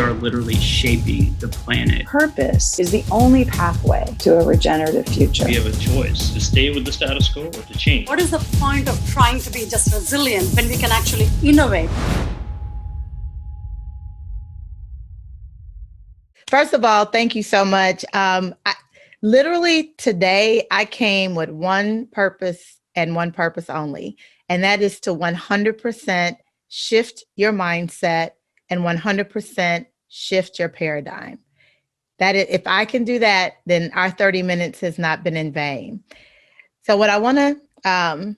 are literally shaping the planet. Purpose is the only pathway to a regenerative future. We have a choice to stay with the status quo or to change. What is the point of trying to be just resilient when we can actually innovate? First of all, thank you so much. Literally today, I came with one purpose and one purpose only, and that is to 100% shift your mindset and 100% shift your paradigm. That is, if I can do that, then our 30 minutes has not been in vain. So what I want to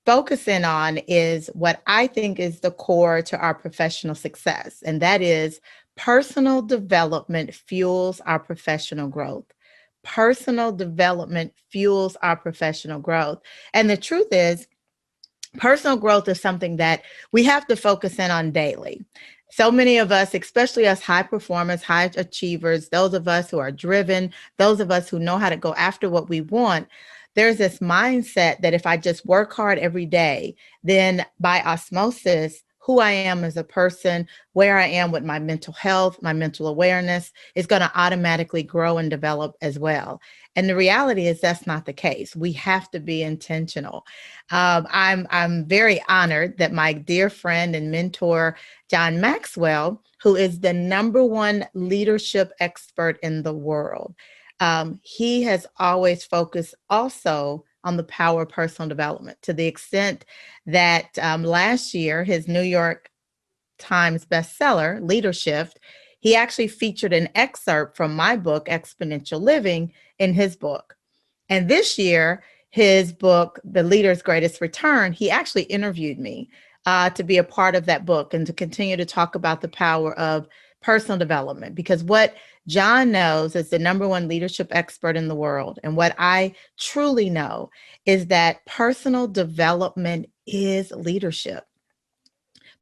focus in on is what I think is the core to our professional success, and that is personal development fuels our professional growth. Personal development fuels our professional growth. And the truth is, personal growth is something that we have to focus in on daily. So many of us, especially us high performers, high achievers, those of us who are driven, those of us who know how to go after what we want, there's this mindset that if I just work hard every day, then by osmosis, who I am as a person, where I am with my mental health, my mental awareness is going to automatically grow and develop as well. And the reality is that's not the case. We have to be intentional. I'm very honored that my dear friend and mentor, John Maxwell, who is the #1 leadership expert in the world, he has always focused also on the power of personal development, to the extent that last year, his New York Times bestseller, LeaderShift, he actually featured an excerpt from my book, Exponential Living, in his book. And this year, his book, The Leader's Greatest Return, he actually interviewed me to be a part of that book and to continue to talk about the power of personal development, because what John knows as the #1 leadership expert in the world, and what I truly know, is that personal development is leadership.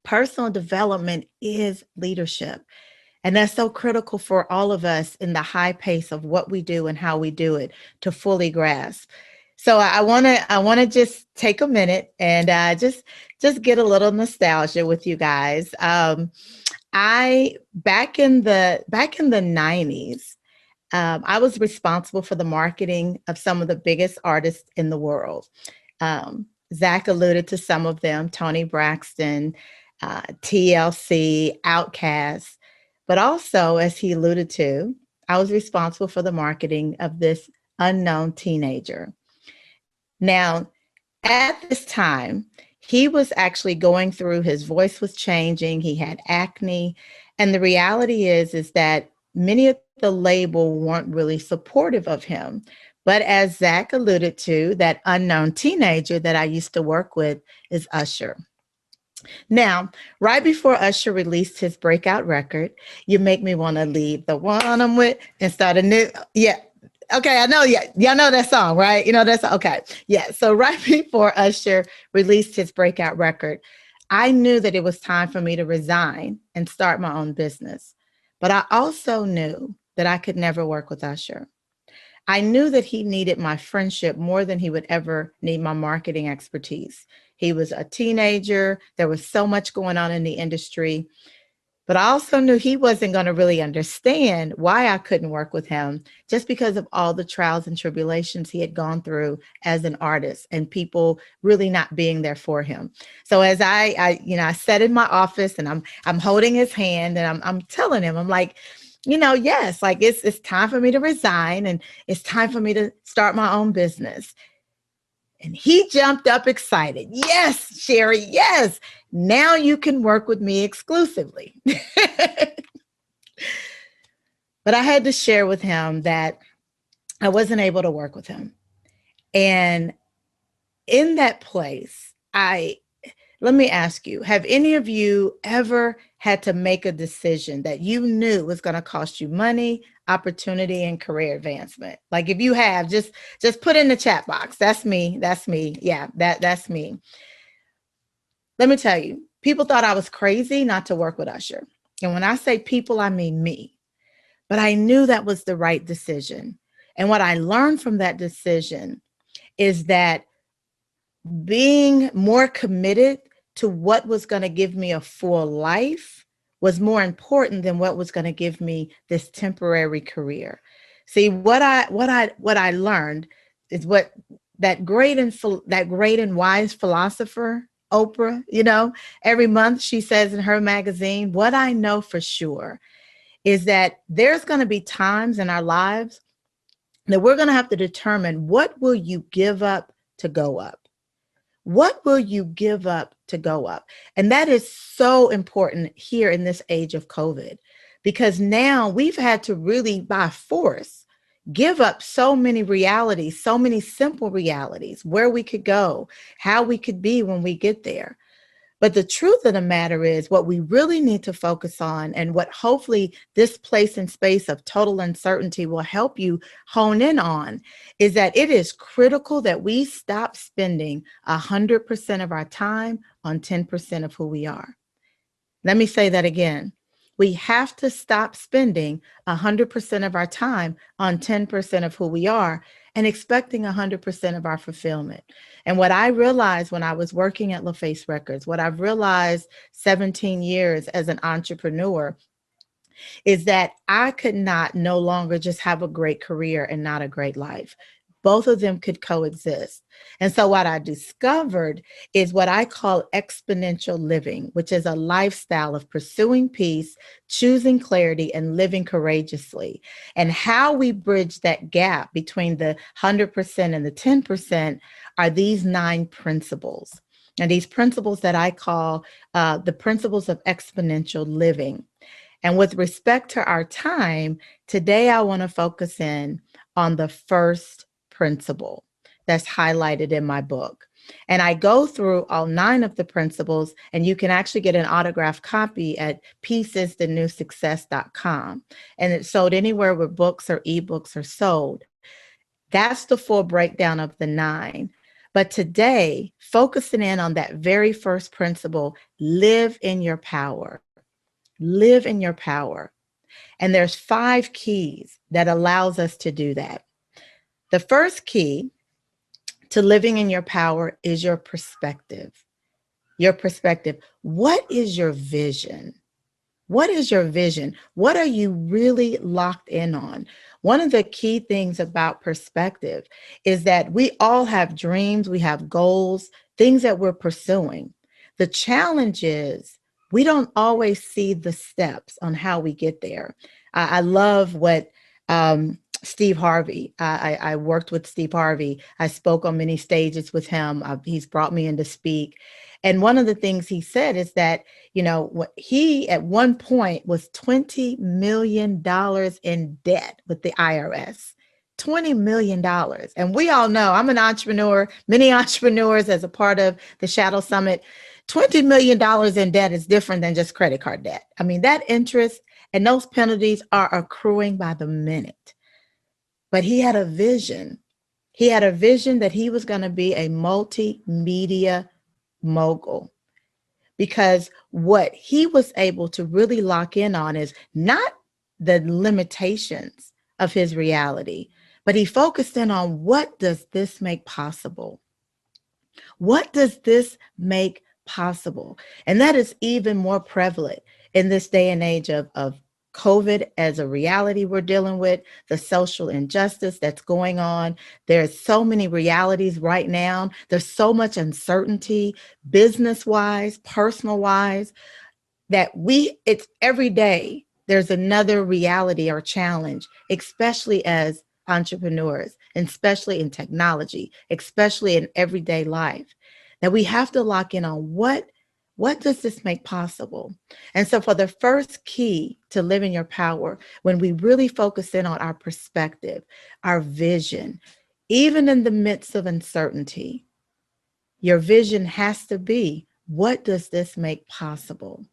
Personal development is leadership. And that's so critical for all of us in the high pace of what we do and how we do it to fully grasp. So I want to just take a minute and just get a little nostalgia with you guys. Back in the 90s, I was responsible for the marketing of some of the biggest artists in the world. Zach alluded to some of them: Toni Braxton, TLC, Outkast. But also, as he alluded to, I was responsible for the marketing of this unknown teenager. Now, at this time, he was actually going through, his voice was changing, he had acne. And the reality is that many of the label weren't really supportive of him. But as Zach alluded to, that unknown teenager that I used to work with is Usher. Now, right before Usher released his breakout record, You Make Me Want to Leave the One I'm With and Start a New, okay, I know, y'all know that song, right? You know, that's okay. Yeah, so right before Usher released his breakout record, I knew that it was time for me to resign and start my own business. But I also knew that I could never work with Usher. I knew that he needed my friendship more than he would ever need my marketing expertise. He was a teenager. There was so much going on in the industry. But I also knew he wasn't going to really understand why I couldn't work with him, just because of all the trials and tribulations he had gone through as an artist and people really not being there for him. So as I sat in my office and I'm holding his hand and I'm telling him, I'm like, yes, like it's time for me to resign and it's time for me to start my own business. And he jumped up excited. Yes, Sheri, yes. Now you can work with me exclusively. But I had to share with him that I wasn't able to work with him. And in that place, let me ask you, have any of you ever had to make a decision that you knew was going to cost you money, opportunity, and career advancement? Like if you have, just put in the chat box. That's me. That's me. Yeah, that's me. Let me tell you, people thought I was crazy not to work with Usher. And when I say people, I mean me. But I knew that was the right decision. And what I learned from that decision is that being more committed to what was going to give me a full life was more important than what was going to give me this temporary career. See, what I learned is what that great and wise philosopher, Oprah, every month she says in her magazine, what I know for sure is that there's going to be times in our lives that we're going to have to determine, what will you give up to go up? What will you give up to go up? And that is so important here in this age of COVID, because now we've had to really by force give up so many realities, so many simple realities, where we could go, how we could be when we get there. But the truth of the matter is, what we really need to focus on, and what hopefully this place and space of total uncertainty will help you hone in on, is that it is critical that we stop spending 100% of our time on 10% of who we are. Let me say that again. We have to stop spending 100% of our time on 10% of who we are and expecting 100% of our fulfillment. And what I realized when I was working at LaFace Records, what I've realized 17 years as an entrepreneur, is that I could not no longer just have a great career and not a great life. Both of them could coexist. And so what I discovered is what I call exponential living, which is a lifestyle of pursuing peace, choosing clarity, and living courageously. And how we bridge that gap between the 100% and the 10% are these 9 principles. And these principles that I call the principles of exponential living. And with respect to our time, today I want to focus in on the first principle that's highlighted in my book. And I go through all 9 of the principles, and you can actually get an autographed copy at piecesthenewsuccess.com. And it's sold anywhere where books or ebooks are sold. That's the full breakdown of the 9. But today, focusing in on that very first principle, live in your power. Live in your power. And there's 5 keys that allows us to do that. The first key to living in your power is your perspective. Your perspective. What is your vision? What is your vision? What are you really locked in on? One of the key things about perspective is that we all have dreams, we have goals, things that we're pursuing. The challenge is we don't always see the steps on how we get there. I love what Steve Harvey, I worked with Steve Harvey. I spoke on many stages with him. He's brought me in to speak. And one of the things he said is that, he at one point was $20 million in debt with the IRS. $20 million. And we all know, I'm an entrepreneur, many entrepreneurs as a part of the Shadow Summit. $20 million in debt is different than just credit card debt. I mean, that interest and those penalties are accruing by the minute. But he had a vision. He had a vision that he was going to be a multimedia mogul, because what he was able to really lock in on is not the limitations of his reality, but he focused in on, what does this make possible? What does this make possible? And that is even more prevalent in this day and age of COVID as a reality we're dealing with, the social injustice that's going on. There's so many realities right now. There's so much uncertainty, business-wise, personal-wise, that it's every day there's another reality or challenge, especially as entrepreneurs, and especially in technology, especially in everyday life, that we have to lock in on what does this make possible? And so for the first key to living your power, when we really focus in on our perspective, our vision, even in the midst of uncertainty, your vision has to be, what does this make possible?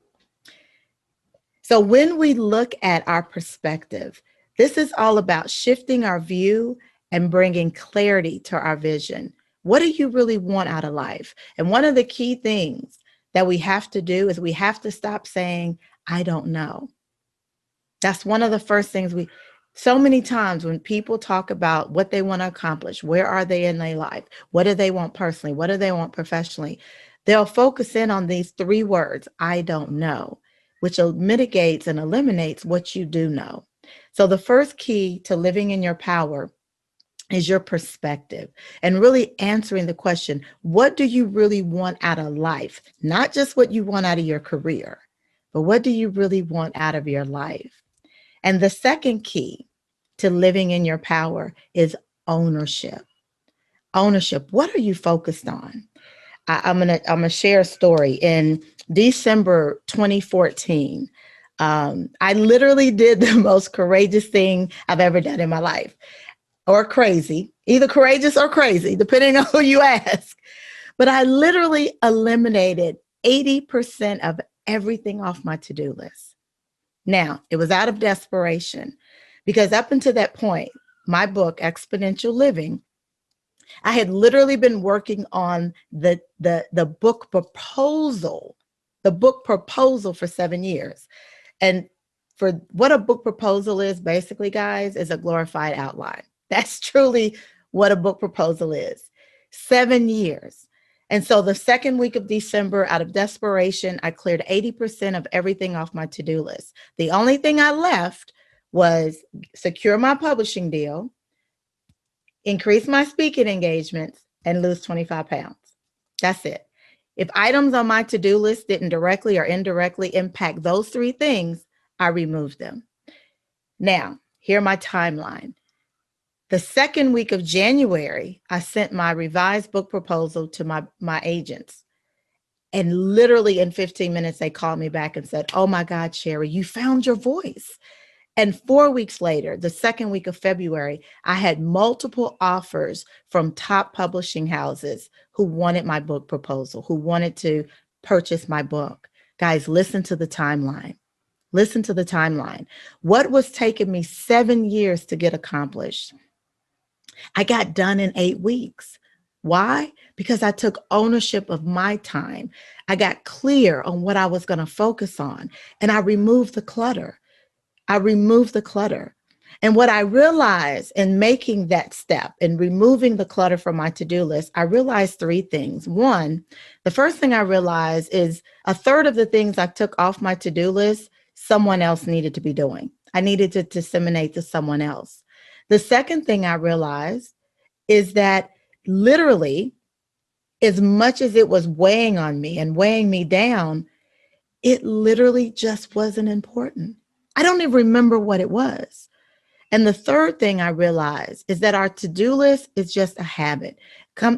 So when we look at our perspective, this is all about shifting our view and bringing clarity to our vision. What do you really want out of life? And one of the key things that we have to do is we have to stop saying, I don't know. That's one of the first things so many times when people talk about what they want to accomplish, where are they in their life? What do they want personally? What do they want professionally? They'll focus in on these 3 words, I don't know, which mitigates and eliminates what you do know. So the first key to living in your power is your perspective, and really answering the question, what do you really want out of life? Not just what you want out of your career, but what do you really want out of your life? And the second key to living in your power is ownership. Ownership. What are you focused on? I'm gonna share a story. In December 2014, I literally did the most courageous thing I've ever done in my life. Or crazy, either courageous or crazy, depending on who you ask. But I literally eliminated 80% of everything off my to-do list. Now, it was out of desperation, because up until that point, my book, Exponential Living, I had literally been working on the book proposal for 7 years. And for what a book proposal is, basically, guys, is a glorified outline. That's truly what a book proposal is. 7 years. And so the second week of December, out of desperation, I cleared 80% of everything off my to-do list. The only thing I left was secure my publishing deal, increase my speaking engagements, and lose 25 pounds. That's it. If items on my to-do list didn't directly or indirectly impact those three things, I removed them. Now, here's my timeline. The second week of January, I sent my revised book proposal to my agents. And literally in 15 minutes, they called me back and said, "Oh my God, Sheri, you found your voice." And 4 weeks later, the second week of February, I had multiple offers from top publishing houses who wanted my book proposal, who wanted to purchase my book. Guys, listen to the timeline. Listen to the timeline. What was taking me 7 years to get accomplished, I got done in 8 weeks. Why? Because I took ownership of my time. I got clear on what I was going to focus on, and I removed the clutter. And what I realized in making that step and removing the clutter from my to-do list, I realized three things. One, the first thing I realized is a third of the things I took off my to-do list, someone else needed to be doing. I needed to disseminate to someone else. The second thing I realized is that literally, as much as it was weighing on me and weighing me down, it literally just wasn't important. I don't even remember what it was. And the third thing I realized is that our to-do list is just a habit.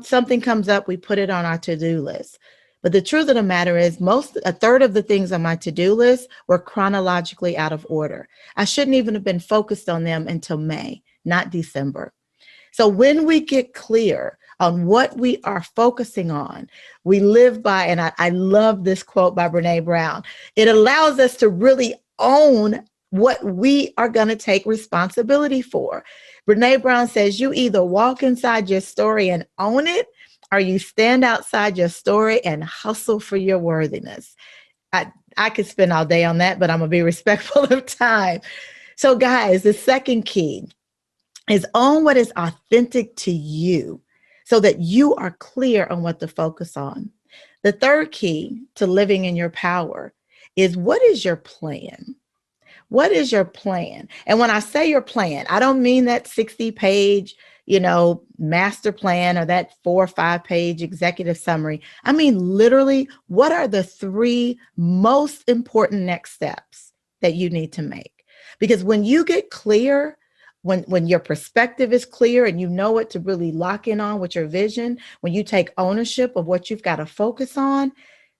Something comes up, we put it on our to-do list. But the truth of the matter is a third of the things on my to-do list were chronologically out of order. I shouldn't even have been focused on them until May, not December. So when we get clear on what we are focusing on, we live by, and I love this quote by Brene Brown, it allows us to really own what we are going to take responsibility for. Brene Brown says, you either walk inside your story and own it, or you stand outside your story and hustle for your worthiness. I could spend all day on that, but I'm going to be respectful of time. So guys, the second key is own what is authentic to you so that you are clear on what to focus on. The third key to living in your power is, what is your plan? What is your plan? And when I say your plan, I don't mean that 60-page, master plan or that 4 or 5-page executive summary. I mean, literally, what are the 3 most important next steps that you need to make? Because when you get clear, when your perspective is clear and you know what to really lock in on with your vision, when you take ownership of what you've got to focus on,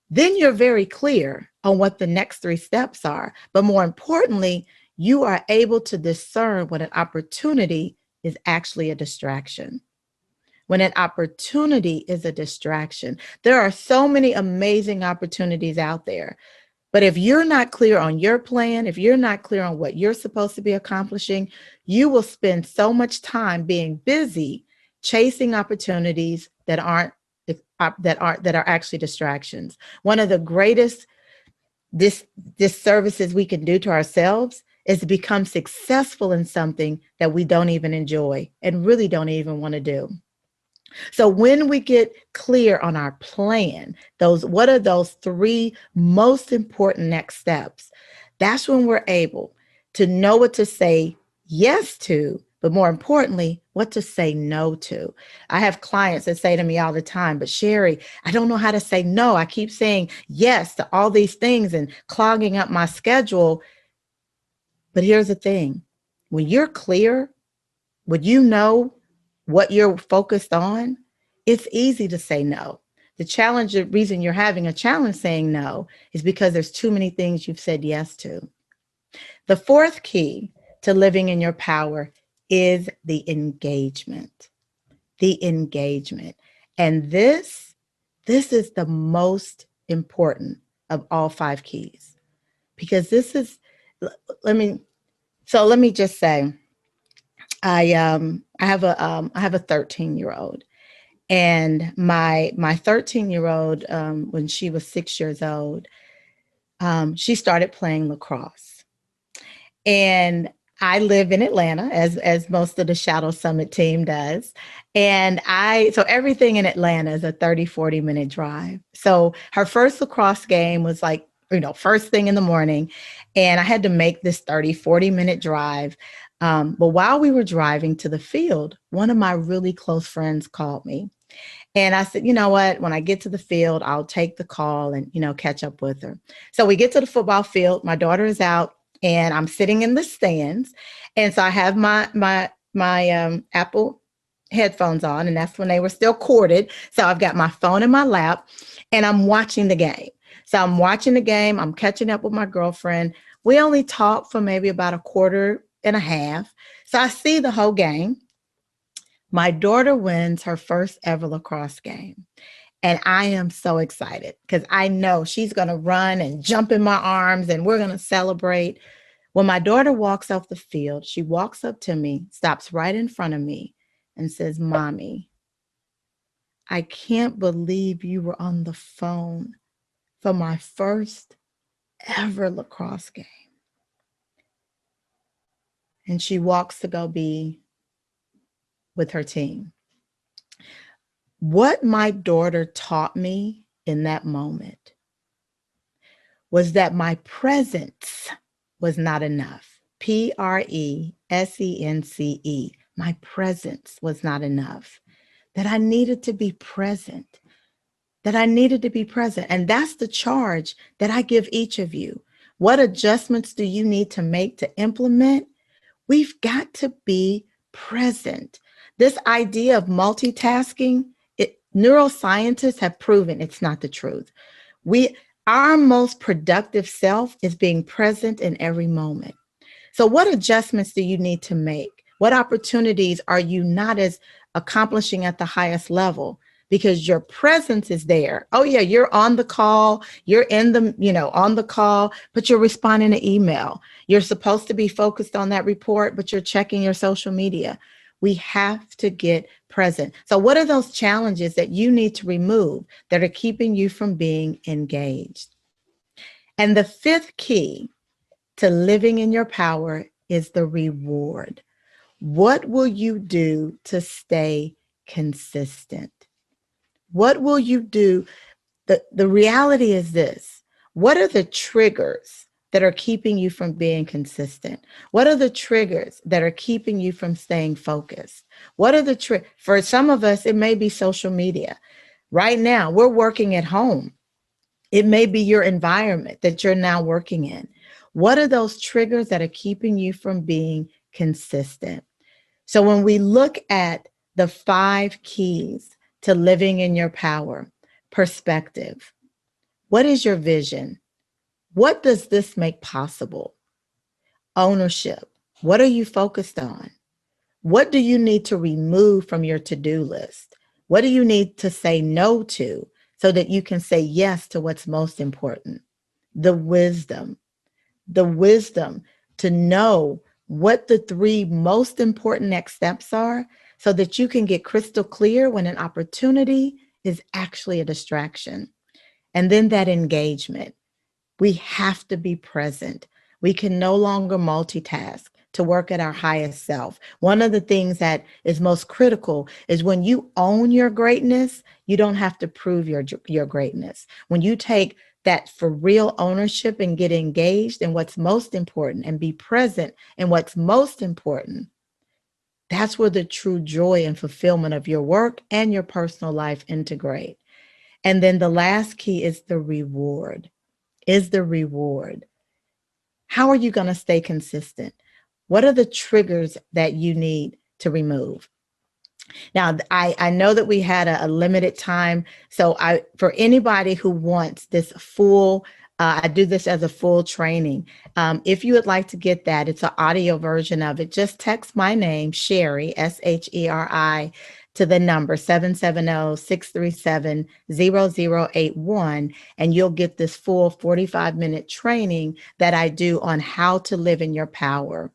then you're very clear on what the next 3 steps are. But more importantly, you are able to discern when an opportunity is actually a distraction. When an opportunity is a distraction. There are so many amazing opportunities out there. But if you're not clear on your plan, if you're not clear on what you're supposed to be accomplishing, you will spend so much time being busy chasing opportunities that are actually distractions. One of the greatest disservices we can do to ourselves is to become successful in something that we don't even enjoy and really don't even want to do. So when we get clear on our plan, what are those 3 most important next steps? That's when we're able to know what to say yes to, but more importantly, what to say no to. I have clients that say to me all the time, but Sheri, I don't know how to say no. I keep saying yes to all these things and clogging up my schedule. But here's the thing. When you're clear, when you know what you're focused on, it's easy to say no. The reason you're having a challenge saying no is because there's too many things you've said yes to. The 4th key to living in your power is the engagement. The engagement. And this is the most important of all 5 keys, because let me just say, I have a 13-year-old, and my 13-year-old, when she was 6 years old, she started playing lacrosse. And I live in Atlanta, as most of the Shadow Summit team does. And so everything in Atlanta is a 30-40 minute drive. So her first lacrosse game was like, first thing in the morning. And I had to make this 30-40 minute drive. But while we were driving to the field, one of my really close friends called me. And I said, you know what, when I get to the field, I'll take the call and, catch up with her. So we get to the football field. My daughter is out and I'm sitting in the stands. And so I have my Apple headphones on, and that's when they were still corded. So I've got my phone in my lap and I'm watching the game. So I'm watching the game. I'm catching up with my girlfriend. We only talked for maybe about a quarter and a half. So I see the whole game. My daughter wins her first ever lacrosse game. And I am so excited because I know she's going to run and jump in my arms and we're going to celebrate. When my daughter walks off the field, she walks up to me, stops right in front of me and says, "Mommy, I can't believe you were on the phone for my first ever lacrosse game." And she walks to go be with her team. What my daughter taught me in that moment was that my presence was not enough. Presence. My presence was not enough. That I needed to be present. And that's the charge that I give each of you. What adjustments do you need to make to implement? We've got to be present. This idea of multitasking, neuroscientists have proven it's not the truth. Our most productive self is being present in every moment. So what adjustments do you need to make? What opportunities are you not as accomplishing at the highest level? Because your presence is there. Oh yeah, you're on the call, you're on the call, but you're responding to email. You're supposed to be focused on that report, but you're checking your social media. We have to get present. So what are those challenges that you need to remove that are keeping you from being engaged? And the 5th key to living in your power is the reward. What will you do to stay consistent? What will you do? The reality is this. What are the triggers that are keeping you from being consistent? What are the triggers that are keeping you from staying focused? What are the for some of us, it may be social media. Right now, we're working at home. It may be your environment that you're now working in. What are those triggers that are keeping you from being consistent? So when we look at the 5 keys to living in your power, perspective. What is your vision? What does this make possible? Ownership. What are you focused on? What do you need to remove from your to-do list? What do you need to say no to so that you can say yes to what's most important? The wisdom to know what the 3 most important next steps are so that you can get crystal clear when an opportunity is actually a distraction. And then that engagement. We have to be present. We can no longer multitask. to work at our highest self. One of the things that is most critical is when you own your greatness, you don't have to prove your greatness. When you take that for real ownership and get engaged in what's most important and be present in what's most important, that's where the true joy and fulfillment of your work and your personal life integrate. And then the last key is the reward. How are you going to stay consistent? What are the triggers that you need to remove? Now, I know that we had a limited time. So for anybody who wants this full, I do this as a full training. If you would like to get that, it's an audio version of it. Just text my name, Sheri, Sheri, to the number 770-637-0081, and you'll get this full 45-minute training that I do on how to live in your power.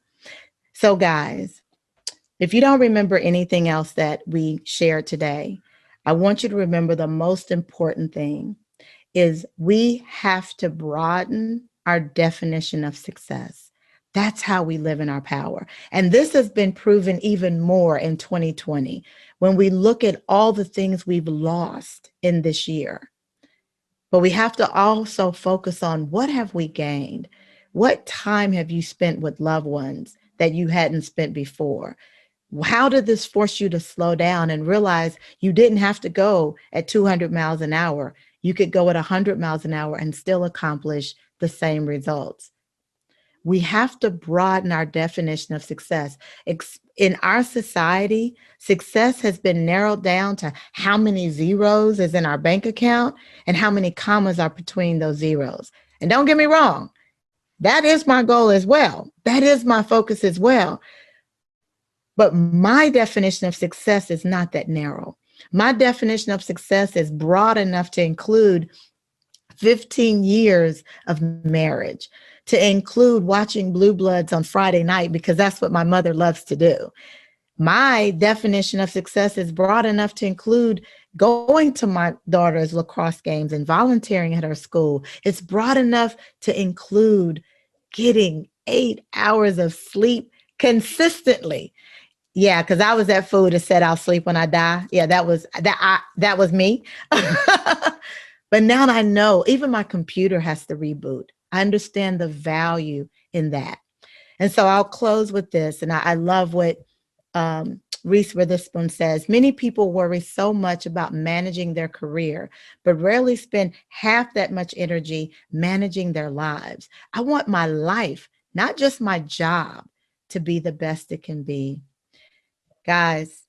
So guys, if you don't remember anything else that we shared today, I want you to remember the most important thing is we have to broaden our definition of success. That's how we live in our power. And this has been proven even more in 2020 when we look at all the things we've lost in this year. But we have to also focus on what have we gained? What time have you spent with loved ones that you hadn't spent before? How did this force you to slow down and realize you didn't have to go at 200 miles an hour? You could go at 100 miles an hour and still accomplish the same results. We have to broaden our definition of success. In our society, success has been narrowed down to how many zeros is in our bank account and how many commas are between those zeros. And don't get me wrong, that is my goal as well. That is my focus as well. But my definition of success is not that narrow. My definition of success is broad enough to include 15 years of marriage, to include watching Blue Bloods on Friday night, because that's what my mother loves to do. My definition of success is broad enough to include going to my daughter's lacrosse games and volunteering at her school. It's broad enough to include getting 8 hours of sleep consistently. Yeah, because I was that fool that said I'll sleep when I die. Yeah, that was me. But now I know even my computer has to reboot. I understand the value in that. And so I'll close with this. And I love what Reese Witherspoon says. Many people worry so much about managing their career, but rarely spend half that much energy managing their lives. I want my life, not just my job, to be the best it can be. Guys,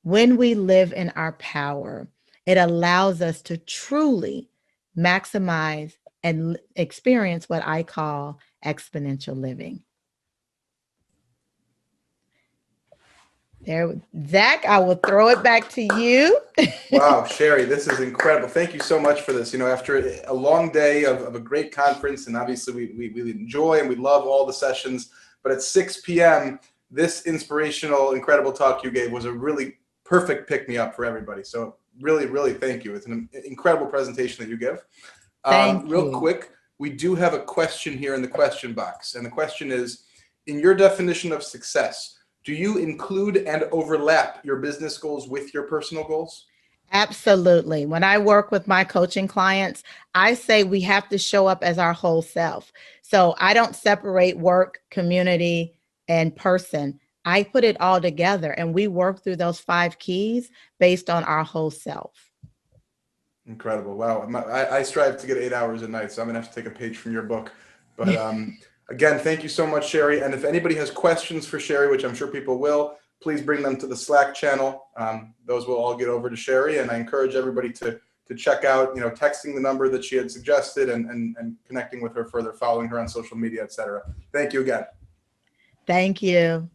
when we live in our power, it allows us to truly maximize and experience what I call exponential living. There, Zach, I will throw it back to you. Wow, Sheri, this is incredible. Thank you so much for this. You know, after a long day of a great conference, and obviously we enjoy and we love all the sessions, but at 6 p.m., this inspirational, incredible talk you gave was a really perfect pick-me-up for everybody. So really, really thank you. It's an incredible presentation that you give. Real quick, we do have a question here in the question box. And the question is, in your definition of success, do you include and overlap your business goals with your personal goals? Absolutely. When I work with my coaching clients, I say we have to show up as our whole self. So I don't separate work, community, and person. I put it all together and we work through those 5 keys based on our whole self. Incredible. Wow. I strive to get 8 hours a night, so I'm going to have to take a page from your book. But again, thank you so much, Sheri. And if anybody has questions for Sheri, which I'm sure people will, please bring them to the Slack channel. Those will all get over to Sheri. And I encourage everybody to check out, texting the number that she had suggested and connecting with her further, following her on social media, etc. Thank you again. Thank you.